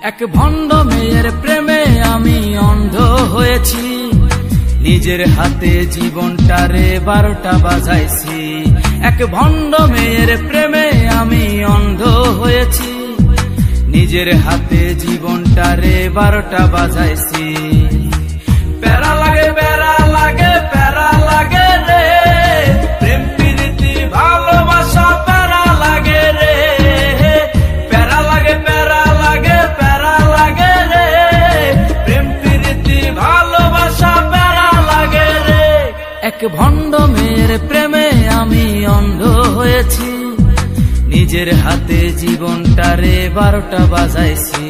এক ভণ্ড মেয়ের প্রেমে আমি অন্ধ হয়েছি, নিজের হাতে জীবনটারে 12টা বাজাইছি। এক ভণ্ড মেয়ের প্রেমে আমি অন্ধ হয়েছি, নিজের হাতে জীবনটারে 12টা বাজাইছি। প্যারা লাগে প্যারা লাগে প্যারা লাগে রে, প্রেম প্রীতি ভালোবাসা প্যারা লাগে রে। প্যারা লাগে প্যারা লাগে প্যারা লাগে রে, প্রেম প্রীতি ভালোবাসা প্যারা লাগে রে। এক ভণ্ড মেয়ের প্রেমে আমি অন্ধ হয়েছি, নিজের হাতে জীবনটারে 12টা বাজাইছি।